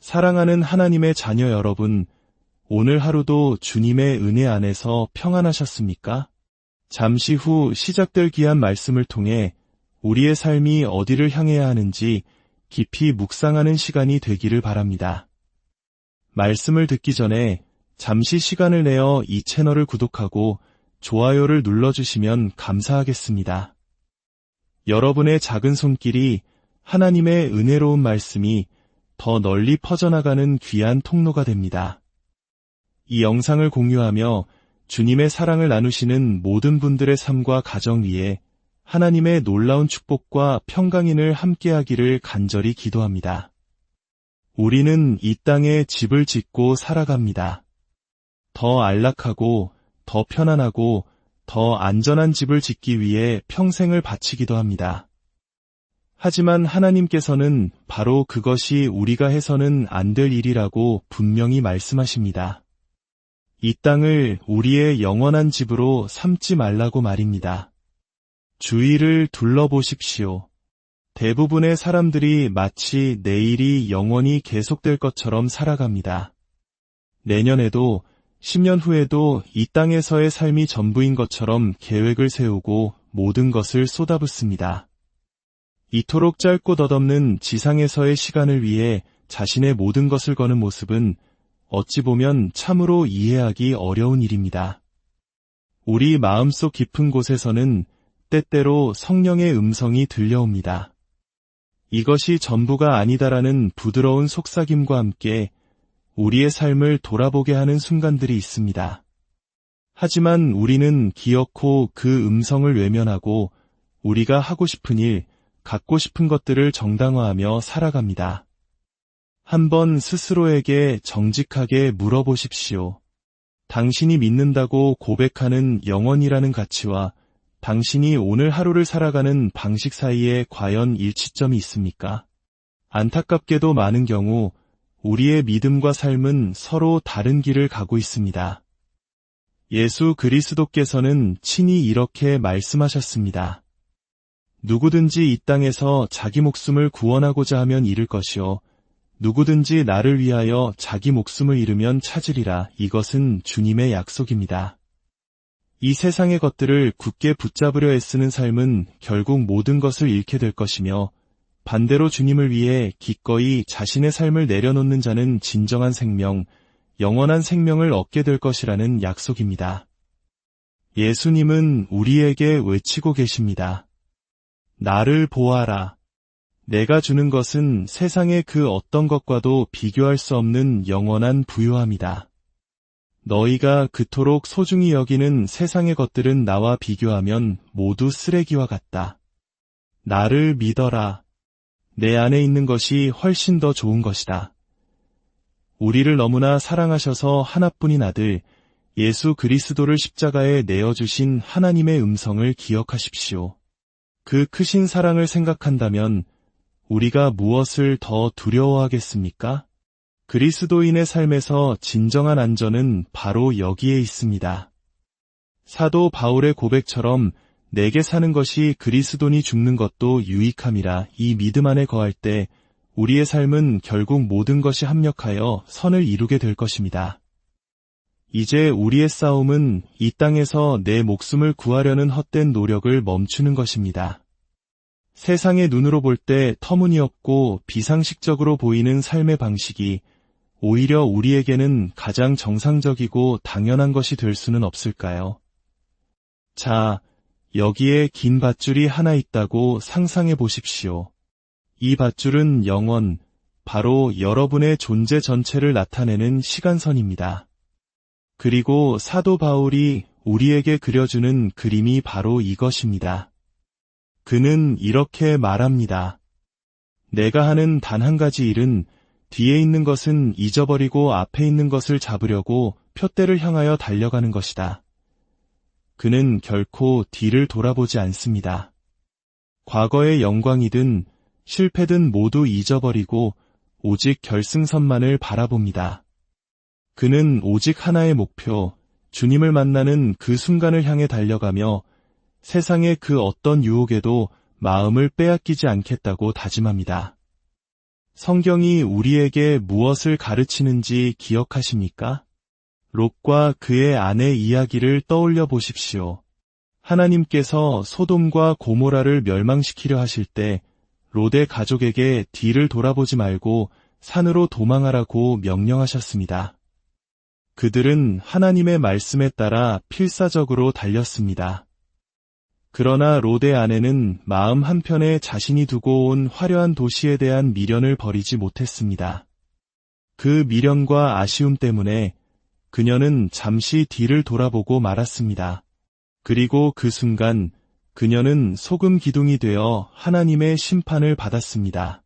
사랑하는 하나님의 자녀 여러분, 오늘 하루도 주님의 은혜 안에서 평안하셨습니까? 잠시 후 시작될 귀한 말씀을 통해 우리의 삶이 어디를 향해야 하는지 깊이 묵상하는 시간이 되기를 바랍니다. 말씀을 듣기 전에 잠시 시간을 내어 이 채널을 구독하고 좋아요를 눌러주시면 감사하겠습니다. 여러분의 작은 손길이 하나님의 은혜로운 말씀이 더 널리 퍼져나가는 귀한 통로가 됩니다. 이 영상을 공유하며 주님의 사랑을 나누시는 모든 분들의 삶과 가정 위에 하나님의 놀라운 축복과 평강인을 함께하기를 간절히 기도합니다. 우리는 이 땅에 집을 짓고 살아갑니다. 더 안락하고 더 편안하고 더 안전한 집을 짓기 위해 평생을 바치기도 합니다. 하지만 하나님께서는 바로 그것이 우리가 해서는 안 될 일이라고 분명히 말씀하십니다. 이 땅을 우리의 영원한 집으로 삼지 말라고 말입니다. 주위를 둘러보십시오. 대부분의 사람들이 마치 내일이 영원히 계속될 것처럼 살아갑니다. 내년에도 10년 후에도 이 땅에서의 삶이 전부인 것처럼 계획을 세우고 모든 것을 쏟아붓습니다. 이토록 짧고 덧없는 지상에서의 시간을 위해 자신의 모든 것을 거는 모습은 어찌 보면 참으로 이해하기 어려운 일입니다. 우리 마음속 깊은 곳에서는 때때로 성령의 음성이 들려옵니다. 이것이 전부가 아니다라는 부드러운 속삭임과 함께 우리의 삶을 돌아보게 하는 순간들이 있습니다. 하지만 우리는 기어코 그 음성을 외면하고 우리가 하고 싶은 일, 갖고 싶은 것들을 정당화하며 살아갑니다. 한번 스스로에게 정직하게 물어보십시오. 당신이 믿는다고 고백하는 영원이라는 가치와 당신이 오늘 하루를 살아가는 방식 사이에 과연 일치점이 있습니까? 안타깝게도 많은 경우 우리의 믿음과 삶은 서로 다른 길을 가고 있습니다. 예수 그리스도께서는 친히 이렇게 말씀하셨습니다. 누구든지 이 땅에서 자기 목숨을 구원하고자 하면 잃을 것이요 누구든지 나를 위하여 자기 목숨을 잃으면 찾으리라. 이것은 주님의 약속입니다. 이 세상의 것들을 굳게 붙잡으려 애쓰는 삶은 결국 모든 것을 잃게 될 것이며 반대로 주님을 위해 기꺼이 자신의 삶을 내려놓는 자는 진정한 생명, 영원한 생명을 얻게 될 것이라는 약속입니다. 예수님은 우리에게 외치고 계십니다. 나를 보아라. 내가 주는 것은 세상의 그 어떤 것과도 비교할 수 없는 영원한 부요함이다. 너희가 그토록 소중히 여기는 세상의 것들은 나와 비교하면 모두 쓰레기와 같다. 나를 믿어라. 내 안에 있는 것이 훨씬 더 좋은 것이다. 우리를 너무나 사랑하셔서 하나뿐인 아들 예수 그리스도를 십자가에 내어주신 하나님의 음성을 기억하십시오. 그 크신 사랑을 생각한다면 우리가 무엇을 더 두려워하겠습니까? 그리스도인의 삶에서 진정한 안전은 바로 여기에 있습니다. 사도 바울의 고백처럼 내게 사는 것이 그리스도니 죽는 것도 유익함이라. 이 믿음 안에 거할 때 우리의 삶은 결국 모든 것이 합력하여 선을 이루게 될 것입니다. 이제 우리의 싸움은 이 땅에서 내 목숨을 구하려는 헛된 노력을 멈추는 것입니다. 세상의 눈으로 볼 때 터무니없고 비상식적으로 보이는 삶의 방식이 오히려 우리에게는 가장 정상적이고 당연한 것이 될 수는 없을까요? 자, 여기에 긴 밧줄이 하나 있다고 상상해 보십시오. 이 밧줄은 영원, 바로 여러분의 존재 전체를 나타내는 시간선입니다. 그리고 사도 바울이 우리에게 그려주는 그림이 바로 이것입니다. 그는 이렇게 말합니다. 내가 하는 단 한 가지 일은 뒤에 있는 것은 잊어버리고 앞에 있는 것을 잡으려고 표대를 향하여 달려가는 것이다. 그는 결코 뒤를 돌아보지 않습니다. 과거의 영광이든 실패든 모두 잊어버리고 오직 결승선만을 바라봅니다. 그는 오직 하나의 목표, 주님을 만나는 그 순간을 향해 달려가며 세상의 그 어떤 유혹에도 마음을 빼앗기지 않겠다고 다짐합니다. 성경이 우리에게 무엇을 가르치는지 기억하십니까? 롯과 그의 아내 이야기를 떠올려 보십시오. 하나님께서 소돔과 고모라를 멸망시키려 하실 때 롯의 가족에게 뒤를 돌아보지 말고 산으로 도망하라고 명령하셨습니다. 그들은 하나님의 말씀에 따라 필사적으로 달렸습니다. 그러나 롯의 아내는 마음 한편에 자신이 두고 온 화려한 도시에 대한 미련을 버리지 못했습니다. 그 미련과 아쉬움 때문에 그녀는 잠시 뒤를 돌아보고 말았습니다. 그리고 그 순간 그녀는 소금 기둥이 되어 하나님의 심판을 받았습니다.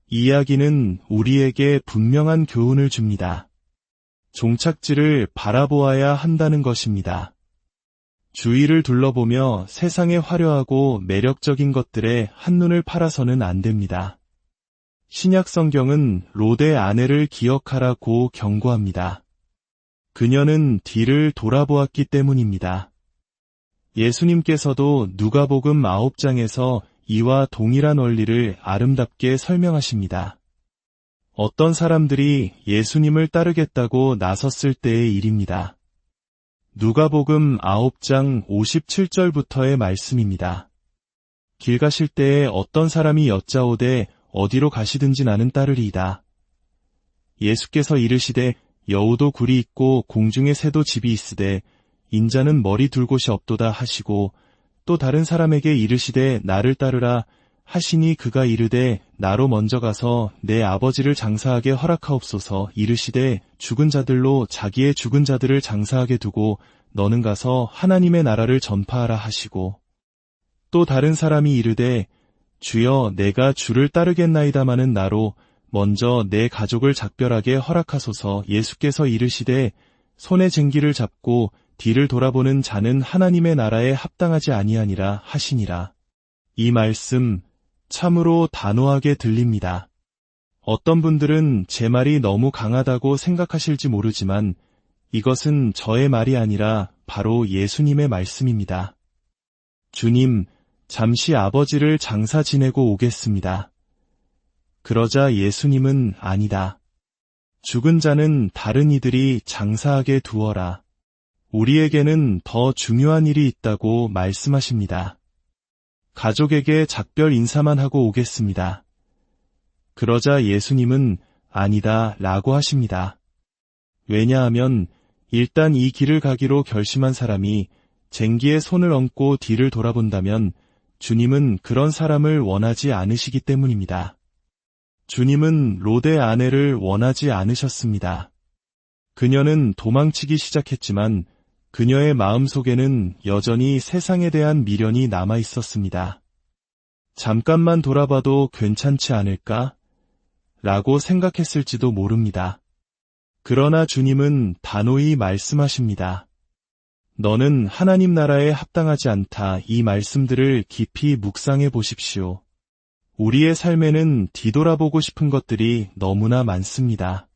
이 이야기는 우리에게 분명한 교훈을 줍니다. 종착지를 바라보아야 한다는 것입니다. 주위를 둘러보며 세상의 화려하고 매력적인 것들에 한눈을 팔아서는 안 됩니다. 신약 성경은 롯의 아내를 기억하라고 경고합니다. 그녀는 뒤를 돌아보았기 때문입니다. 예수님께서도 누가복음 9장에서 이와 동일한 원리를 아름답게 설명하십니다. 어떤 사람들이 예수님을 따르겠다고 나섰을 때의 일입니다. 누가복음 9장 57절부터의 말씀입니다. 길 가실 때에 어떤 사람이 여짜오되 어디로 가시든지 나는 따르리이다. 예수께서 이르시되 여우도 굴이 있고 공중의 새도 집이 있으되 인자는 머리 둘 곳이 없도다 하시고 또 다른 사람에게 이르시되 나를 따르라 하시니 그가 이르되 나로 먼저 가서 내 아버지를 장사하게 허락하옵소서 이르시되 죽은 자들로 자기의 죽은 자들을 장사하게 두고 너는 가서 하나님의 나라를 전파하라 하시고 또 다른 사람이 이르되 주여 내가 주를 따르겠나이다마는 나로 먼저 내 가족을 작별하게 허락하소서 예수께서 이르시되 손에 쟁기를 잡고 뒤를 돌아보는 자는 하나님의 나라에 합당하지 아니하니라 하시니라. 이 말씀 참으로 단호하게 들립니다. 어떤 분들은 제 말이 너무 강하다고 생각하실지 모르지만 이것은 저의 말이 아니라 바로 예수님의 말씀입니다. 주님, 잠시 아버지를 장사 지내고 오겠습니다. 그러자 예수님은 아니다. 죽은 자는 다른 이들이 장사하게 두어라. 우리에게는 더 중요한 일이 있다고 말씀하십니다. 가족에게 작별 인사만 하고 오겠습니다. 그러자 예수님은 아니다 라고 하십니다. 왜냐하면 일단 이 길을 가기로 결심한 사람이 쟁기에 손을 얹고 뒤를 돌아본다면 주님은 그런 사람을 원하지 않으시기 때문입니다. 주님은 롯의 아내를 원하지 않으셨습니다. 그녀는 도망치기 시작했지만 그녀의 마음속에는 여전히 세상에 대한 미련이 남아 있었습니다. 잠깐만 돌아봐도 괜찮지 않을까? 라고 생각했을지도 모릅니다. 그러나 주님은 단호히 말씀하십니다. 너는 하나님 나라에 합당하지 않다. 이 말씀들을 깊이 묵상해 보십시오. 우리의 삶에는 뒤돌아보고 싶은 것들이 너무나 많습니다.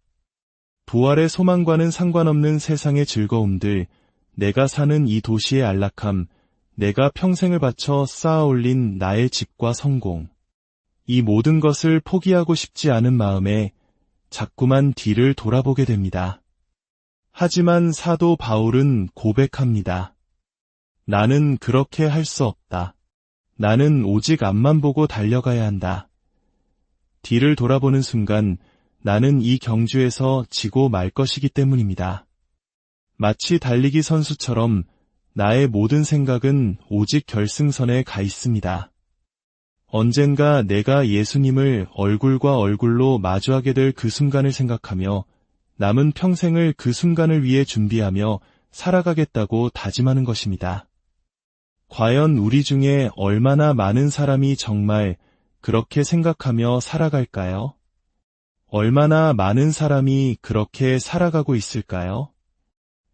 부활의 소망과는 상관없는 세상의 즐거움들, 내가 사는 이 도시의 안락함, 내가 평생을 바쳐 쌓아올린 나의 집과 성공. 이 모든 것을 포기하고 싶지 않은 마음에 자꾸만 뒤를 돌아보게 됩니다. 하지만 사도 바울은 고백합니다. 나는 그렇게 할 수 없다. 나는 오직 앞만 보고 달려가야 한다. 뒤를 돌아보는 순간 나는 이 경주에서 지고 말 것이기 때문입니다. 마치 달리기 선수처럼 나의 모든 생각은 오직 결승선에 가 있습니다. 언젠가 내가 예수님을 얼굴과 얼굴로 마주하게 될 그 순간을 생각하며 남은 평생을 그 순간을 위해 준비하며 살아가겠다고 다짐하는 것입니다. 과연 우리 중에 얼마나 많은 사람이 정말 그렇게 생각하며 살아갈까요? 얼마나 많은 사람이 그렇게 살아가고 있을까요?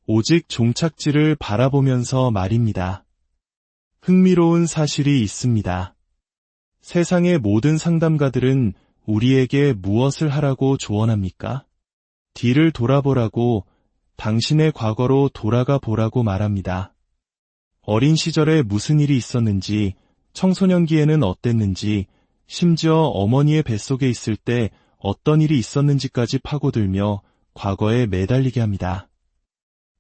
오직 종착지를 바라보면서 말입니다. 흥미로운 사실이 있습니다. 세상의 모든 상담가들은 우리에게 무엇을 하라고 조언합니까? 뒤를 돌아보라고, 당신의 과거로 돌아가 보라고 말합니다. 어린 시절에 무슨 일이 있었는지, 청소년기에는 어땠는지, 심지어 어머니의 뱃속에 있을 때 어떤 일이 있었는지까지 파고들며 과거에 매달리게 합니다.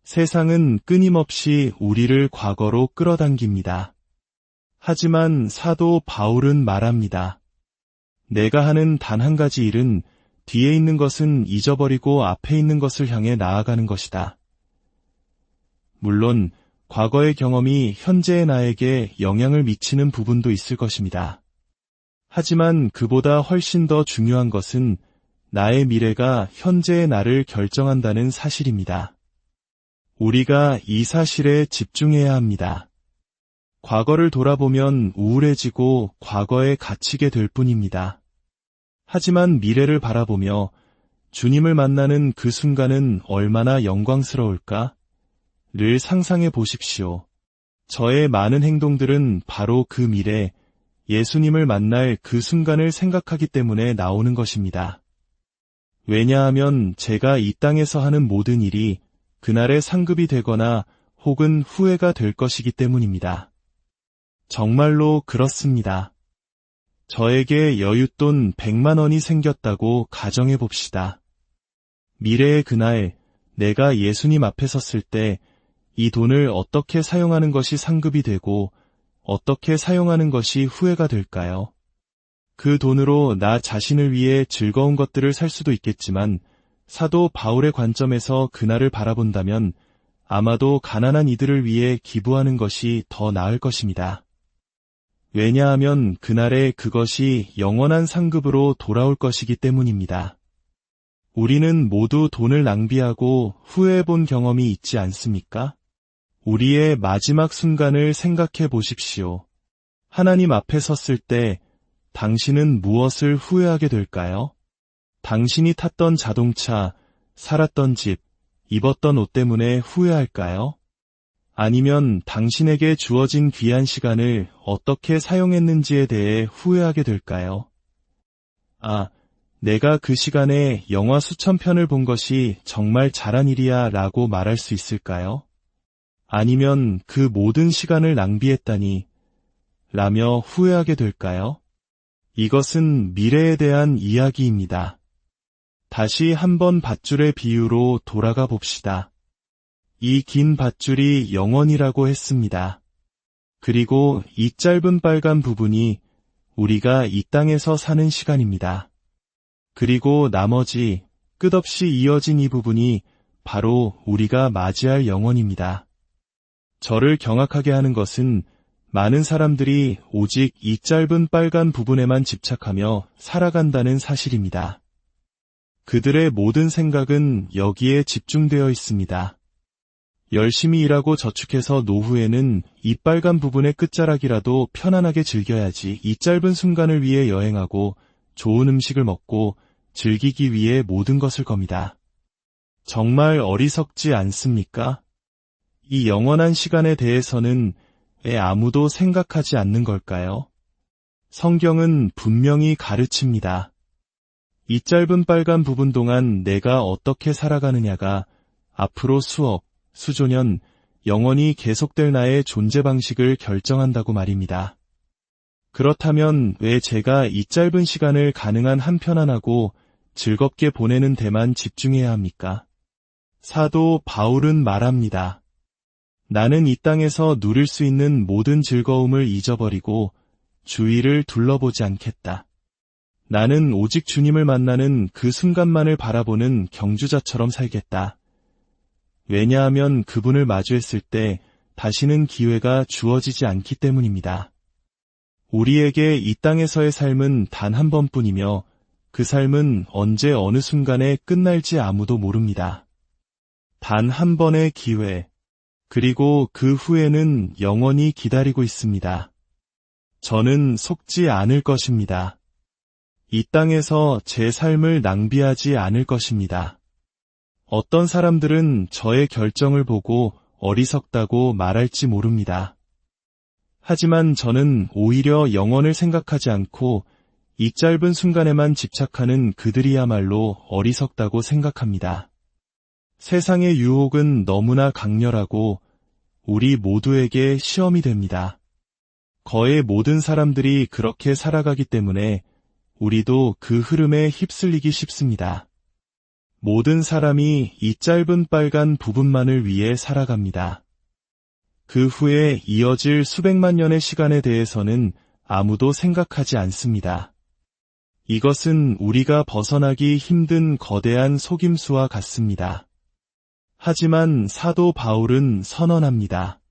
세상은 끊임없이 우리를 과거로 끌어당깁니다. 하지만 사도 바울은 말합니다. 내가 하는 단 한 가지 일은 뒤에 있는 것은 잊어버리고 앞에 있는 것을 향해 나아가는 것이다. 물론 과거의 경험이 현재의 나에게 영향을 미치는 부분도 있을 것입니다. 하지만 그보다 훨씬 더 중요한 것은 나의 미래가 현재의 나를 결정한다는 사실입니다. 우리가 이 사실에 집중해야 합니다. 과거를 돌아보면 우울해지고 과거에 갇히게 될 뿐입니다. 하지만 미래를 바라보며 주님을 만나는 그 순간은 얼마나 영광스러울까? 를 상상해 보십시오. 저의 많은 행동들은 바로 그 미래, 예수님을 만날 그 순간을 생각하기 때문에 나오는 것입니다. 왜냐하면 제가 이 땅에서 하는 모든 일이 그날의 상급이 되거나 혹은 후회가 될 것이기 때문입니다. 정말로 그렇습니다. 저에게 여윳돈 100만 원이 생겼다고 가정해 봅시다. 미래의 그날 내가 예수님 앞에 섰을 때 이 돈을 어떻게 사용하는 것이 상급이 되고 어떻게 사용하는 것이 후회가 될까요? 그 돈으로 나 자신을 위해 즐거운 것들을 살 수도 있겠지만 사도 바울의 관점에서 그날을 바라본다면 아마도 가난한 이들을 위해 기부하는 것이 더 나을 것입니다. 왜냐하면 그날에 그것이 영원한 상급으로 돌아올 것이기 때문입니다. 우리는 모두 돈을 낭비하고 후회해본 경험이 있지 않습니까? 우리의 마지막 순간을 생각해 보십시오. 하나님 앞에 섰을 때 당신은 무엇을 후회하게 될까요? 당신이 탔던 자동차, 살았던 집, 입었던 옷 때문에 후회할까요? 아니면 당신에게 주어진 귀한 시간을 어떻게 사용했는지에 대해 후회하게 될까요? 내가 그 시간에 영화 수천 편을 본 것이 정말 잘한 일이야 라고 말할 수 있을까요? 아니면 그 모든 시간을 낭비했다니 라며 후회하게 될까요? 이것은 미래에 대한 이야기입니다. 다시 한번 밧줄의 비유로 돌아가 봅시다. 이 긴 밧줄이 영원이라고 했습니다. 그리고 이 짧은 빨간 부분이 우리가 이 땅에서 사는 시간입니다. 그리고 나머지 끝없이 이어진 이 부분이 바로 우리가 맞이할 영원입니다. 저를 경악하게 하는 것은 많은 사람들이 오직 이 짧은 빨간 부분에만 집착하며 살아간다는 사실입니다. 그들의 모든 생각은 여기에 집중되어 있습니다. 열심히 일하고 저축해서 노후에는 이 빨간 부분의 끝자락이라도 편안하게 즐겨야지 이 짧은 순간을 위해 여행하고 좋은 음식을 먹고 즐기기 위해 모든 것을 겁니다. 정말 어리석지 않습니까? 이 영원한 시간에 대해서는 왜 아무도 생각하지 않는 걸까요? 성경은 분명히 가르칩니다. 이 짧은 빨간 부분 동안 내가 어떻게 살아가느냐가 앞으로 수억, 수조년, 영원히 계속될 나의 존재 방식을 결정한다고 말입니다. 그렇다면 왜 제가 이 짧은 시간을 가능한 한 편안하고 즐겁게 보내는 데만 집중해야 합니까? 사도 바울은 말합니다. 나는 이 땅에서 누릴 수 있는 모든 즐거움을 잊어버리고 주위를 둘러보지 않겠다. 나는 오직 주님을 만나는 그 순간만을 바라보는 경주자처럼 살겠다. 왜냐하면 그분을 마주했을 때 다시는 기회가 주어지지 않기 때문입니다. 우리에게 이 땅에서의 삶은 단 한 번뿐이며 그 삶은 언제 어느 순간에 끝날지 아무도 모릅니다. 단 한 번의 기회, 그리고 그 후에는 영원히 기다리고 있습니다. 저는 속지 않을 것입니다. 이 땅에서 제 삶을 낭비하지 않을 것입니다. 어떤 사람들은 저의 결정을 보고 어리석다고 말할지 모릅니다. 하지만 저는 오히려 영원을 생각하지 않고 이 짧은 순간에만 집착하는 그들이야말로 어리석다고 생각합니다. 세상의 유혹은 너무나 강렬하고 우리 모두에게 시험이 됩니다. 거의 모든 사람들이 그렇게 살아가기 때문에 우리도 그 흐름에 휩쓸리기 쉽습니다. 모든 사람이 이 짧은 빨간 부분만을 위해 살아갑니다. 그 후에 이어질 수백만 년의 시간에 대해서는 아무도 생각하지 않습니다. 이것은 우리가 벗어나기 힘든 거대한 속임수와 같습니다. 하지만 사도 바울은 선언합니다.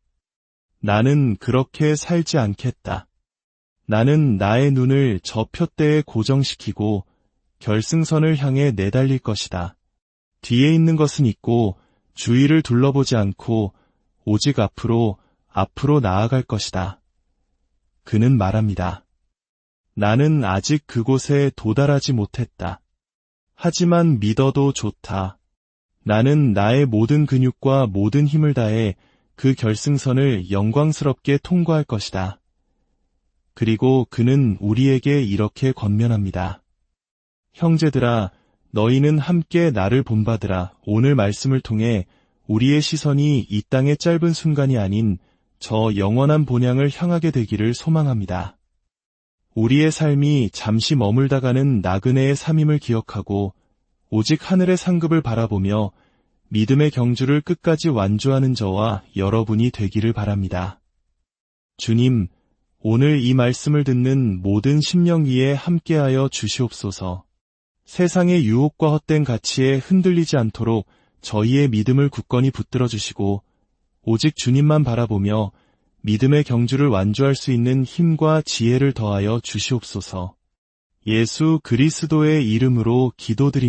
나는 그렇게 살지 않겠다. 나는 나의 눈을 저 표대에 고정시키고 결승선을 향해 내달릴 것이다. 뒤에 있는 것은 잊고 주위를 둘러보지 않고 오직 앞으로 나아갈 것이다. 그는 말합니다. 나는 아직 그곳에 도달하지 못했다. 하지만 믿어도 좋다. 나는 나의 모든 근육과 모든 힘을 다해 그 결승선을 영광스럽게 통과할 것이다. 그리고 그는 우리에게 이렇게 권면합니다. 형제들아, 너희는 함께 나를 본받으라. 오늘 말씀을 통해 우리의 시선이 이 땅의 짧은 순간이 아닌 저 영원한 본향을 향하게 되기를 소망합니다. 우리의 삶이 잠시 머물다가는 나그네의 삶임을 기억하고 오직 하늘의 상급을 바라보며 믿음의 경주를 끝까지 완주하는 저와 여러분이 되기를 바랍니다. 주님, 오늘 이 말씀을 듣는 모든 심령 위에 함께하여 주시옵소서. 세상의 유혹과 헛된 가치에 흔들리지 않도록 저희의 믿음을 굳건히 붙들어 주시고 오직 주님만 바라보며 믿음의 경주를 완주할 수 있는 힘과 지혜를 더하여 주시옵소서. 예수 그리스도의 이름으로 기도드립니다.